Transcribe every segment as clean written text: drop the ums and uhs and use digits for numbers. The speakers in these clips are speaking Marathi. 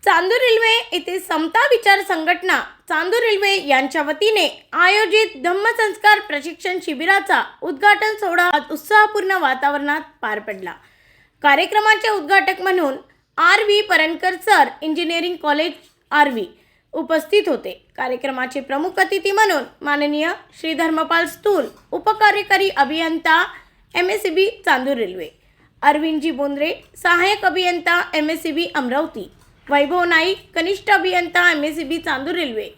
चांदूर रेल्वे येथे समता विचार संघटना चांदूर रेल्वे यांच्या वतीने आयोजित धम्मसंस्कार प्रशिक्षण शिबिराचा उद्घाटन सोहळा आज उत्साहपूर्ण वातावरणात पार पडला। कार्यक्रमाचे उद्घाटक म्हणून R V. Paranakar sir, engineering college R V. उपस्थित होते। कार्यक्रमाचे प्रमुख अतिथी म्हणून माननीय श्री धर्मपाल स्थूल, उपकार्यकारी अभियंता एम.एस.सी.बी. चांदूर रेल्वे, अरविंदजी बोंद्रे, सहाय्यक अभियंता एम.एस.सी.बी. अमरावती, वैभव नाईक, कनिष्ठ अभियंता एम.एस.सी.बी. चांदूर रेल्वे,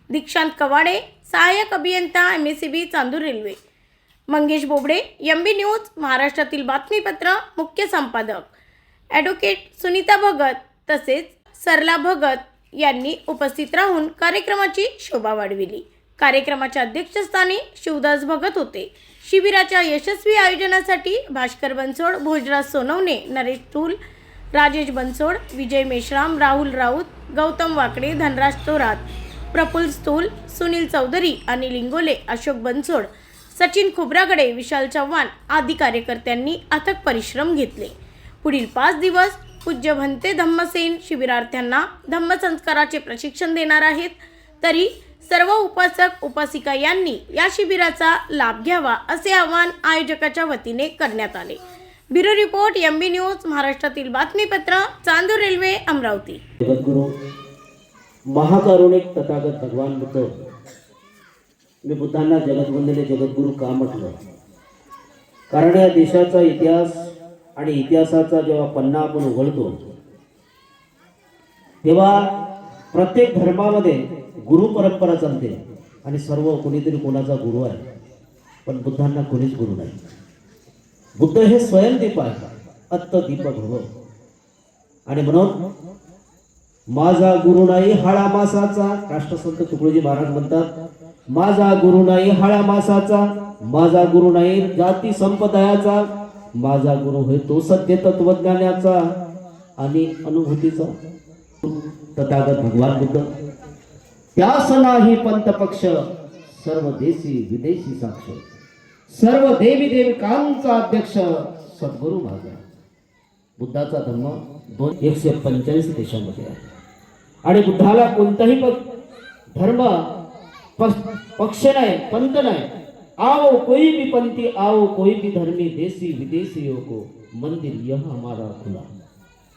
दीक्षांत कवाडे, सहाय्यक अभियंता M S C B. Chandur Railway, Mangesh Bobade, M B. News महाराष्ट्रातील बातमीपत्र मुख्य संपादक ॲडव्होकेट सुनीता भगत तसेच सरला भगत यांनी उपस्थित राहून कार्यक्रमाची शोभा वाढविली। कार्यक्रमाच्या अध्यक्षस्थानी शिवदास भगत होते। शिबिराच्या यशस्वी आयोजनासाठी भास्कर बनसोड, भोजराज सोनवणे, नरेश टूल, राजेश बनसोड, विजय मेश्राम, राहुल राऊत, गौतम वाकडे, धनराज तोरात, प्रफुल्ल स्थूल, सुनील चौधरी, अनिल इंगोले, अशोक बनसोड, सचिन खोब्रागडे, विशाल चव्हाण आदी कार्यकर्त्यांनी अथक परिश्रम घेतले। पुढील 5 दिवस पूज्य भंते धम्मसेन शिबिरार्थ्यांना धम्मसंस्काराचे प्रशिक्षण देणार आहेत। तरी सर्व उपासक उपासिका यांनी या शिबिराचा लाभ घ्यावा असे आवाहन आयोजकाच्या वतीने करण्यात आले। Bureau report, MB. न्यूज महाराष्ट्रातील बातमीपत्र, चांदूर रेल्वे, अमरावती। जगद्गुरु महाकारुणिक तथागत भगवान बुद्ध, मी बुद्धांना जगद्वंदने जगद्गुरु का म्हटलं? कारण या देशाचा इतिहास आणि इतिहासाचा जेव्हा पन्ना आपण उघडतो तेव्हा प्रत्येक धर्मामध्ये गुरु परंपरा चालते आणि सर्व कोणीतरी कोणाचा गुरु आहे, पण बुद्धांना कोणीच गुरु नाही। बुद्ध हे स्वयंदीप आहे, अत्त दीपक भव। आणि म्हणून माझा गुरु नाही हाळा मासाचा, राष्ट्रसंत तुकडोजी महाराज म्हणतात, माझा गुरु नाही हाळा मासाचा, माझा गुरु नाही जाती संप्रदायाचा, माझा गुरु होय तो सत्य तत्वज्ञानाचा आणि अनुभूतीचा तथागत भगवान बुद्ध। त्यास नाही पंथ पक्ष, सर्व देशी विदेशी साक्ष, सर्व देवी देविकांचा अध्यक्ष सद्गुरु माझा। बुद्धाचा धर्म 145 देशामध्ये आहे आणि बुद्धाला कोणताही धर्म पक्ष नाही, पंथ नाही। आओ कोई भी पंथी, आओ कोई भी धर्मी, देशी विदेशियों को मंदिर यह हमारा खुला।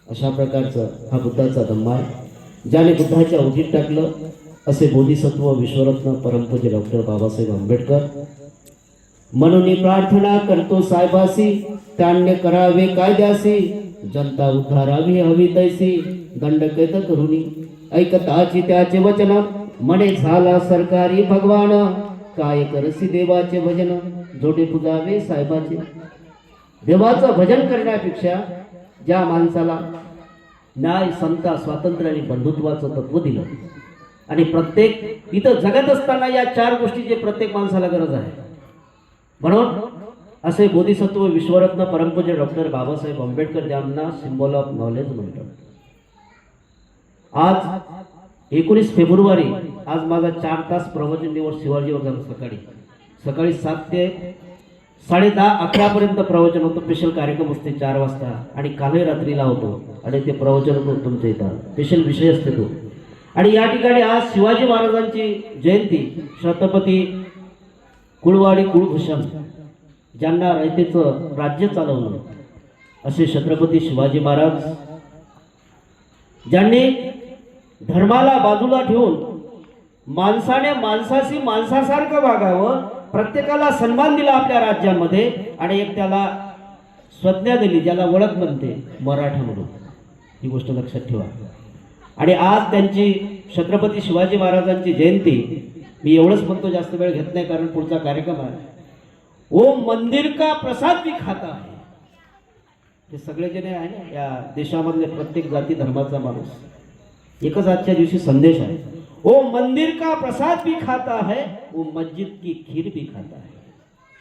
अशा प्रकारचा हा बुद्धाचा धम्म आहे, ज्याने पुत्राच्या उजीत टाकलं असे बोधिसत्व विश्वरत्न परमपूज्य डॉक्टर बाबासाहेब आंबेडकर। म्हणून प्रार्थना करतो साहेबासी, त्यांनी करावे कायद्यासी, जनता उद्धारावी हवी तैसी, दंड कैद करुनी ऐकताची त्याचे वचन, मने झाला सरकारी भगवान, काय करसी देवाचे भजन, जोडे पुजावे साहेबाचे। देवाचं भजन करण्यापेक्षा ज्या माणसाला न्याय, समता, स्वातंत्र्य आणि बंधुत्वाचं तत्व दिलं आणि प्रत्येक इथं जगत असताना या 4 गोष्टीची प्रत्येक माणसाला गरज आहे, म्हणून असे बोधिसत्व विश्वरत्न परमपूज्य डॉक्टर बाबासाहेब आंबेडकर, ज्यांना सिम्बॉल ऑफ नॉलेज म्हणतात। आज 19 फेब्रुवारी, आज माझा 4 तास प्रवचन दिवस शिवाजीवर झाला। सकाळी 7 ते 10:30 11 पर्यंत प्रवचन होतं। स्पेशल कार्यक्रम असते 4 वाजता आणि कालही रात्रीला होतो आणि ते प्रवचन होतं तुमच्या इथं, स्पेशल विषय असते तो। आणि या ठिकाणी आज शिवाजी महाराजांची जयंती, छत्रपती कुळवाडी कुळभूषण, ज्यांना रयतेचं राज्य चालवलं असे छत्रपती शिवाजी महाराज, ज्यांनी धर्माला बाजूला ठेवून माणसाने माणसाशी माणसासारखं वागावं, प्रत्येकाला सन्मान दिला आपल्या राज्यामध्ये आणि एक त्याला संज्ञा दिली ज्याला ओळख म्हणते मराठा म्हणून। ही गोष्ट लक्षात ठेवा। आणि आज त्यांची छत्रपती शिवाजी महाराजांची जयंती, मी एवढंच म्हणतो, जास्त वेळ घेत नाही कारण पुढचा कार्यक्रम आहे। ओ मंदिर का प्रसाद भी खाता है, हे सगळे जण आहे ना या देशामधले प्रत्येक जाती धर्माचा माणूस, एकच आजच्या दिवशी संदेश आहे। ओ मंदिर का प्रसाद भी खाता है, वो मस्जिद की खीर भी खाता है।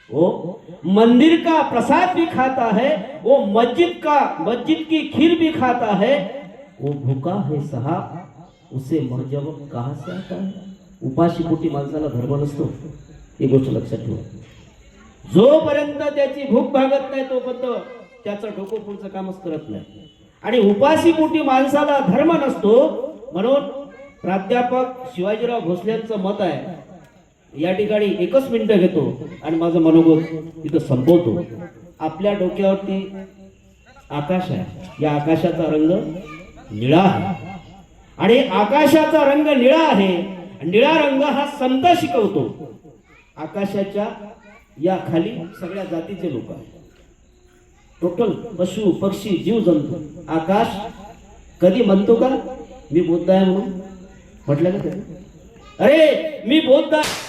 ओ मंदिर का प्रसाद भी खाता है, वो मस्जिद की खीर भी खाता है। वो भूखा है साहब, उसे महजब कहाँ से आता है। उपाशी पोटी माणसाला धर्म नसतो, ही गोष्ट लक्षात ठेवा। जोपर्यंत त्याची भूक भागत नाही तोपर्यंत त्याचं डोकं पुढचं कामच करत नाही। आणि उपाशीपोटी माणसाला धर्म नसतो. म्हणून प्राध्यापक शिवाजीराव भोसलेंचं मत आहे. या ठिकाणी 1 मिनिट घेतो आणि माझं मनोगत इथं संपवतो. आपल्या डोक्यावरती आकाश आहे. या आकाशाचा रंग निळा आहे आणि आकाशाचा रंग निळा आहे. निळा रंग हा संत शिकवतो. आकाशाच्या या खाली सगळ्या जातीचे लोक आहेत. टोटल पशु पक्षी जीव जंतू. आकाश कधी म्हणतो का मी बुद्ध आहे म्हणून? म्हटलं का? अरे मी बुद्ध आहे.